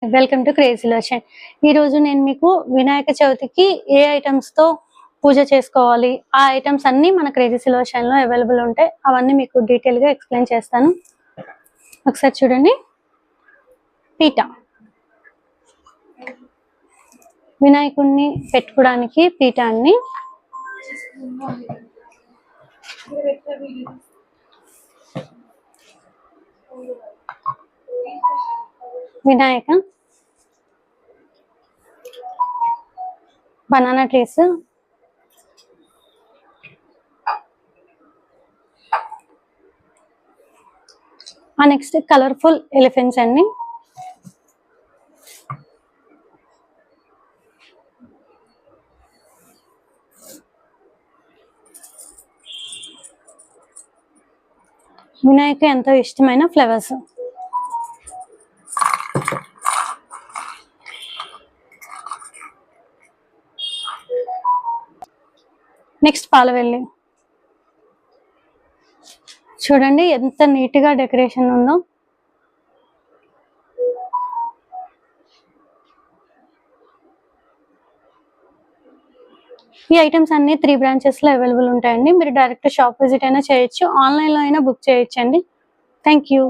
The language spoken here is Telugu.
Welcome to crazy lotion. ఈరోజు నేను మీకు వినాయక చవితికి ఏ ఐటమ్స్‌తో పూజ చేసుకోవాలి, ఆ ఐటమ్స్ అన్నీ మన క్రేజీ లోషన్‌లో అవైలబుల్ ఉంటాయి. అవన్నీ మీకు డీటెయిల్‌గా ఎక్స్‌ప్లెయిన్ చేస్తాను. ఒకసారి చూడండి. పీట, వినాయకుడిని పెట్టుకోవడానికి పీట అండి. Vinayaka, banana trees, next colourful elephants అండి. వినాయక ఎంతో ఇష్టమైన ఫ్లవర్స్. నెక్స్ట్ పాలవెల్లి. చూడండి ఎంత నీట్ గా డెకరేషన్ ఉందో. ఈ ఐటమ్స్ అన్ని 3 బ్రాంచెస్ లో అవైలబుల్ ఉంటాయండి. మీరు డైరెక్ట్ షాప్ విజిట్ అయినా చేయొచ్చు, ఆన్లైన్ లో అయినా బుక్ చేయొచ్చండి. Thank you.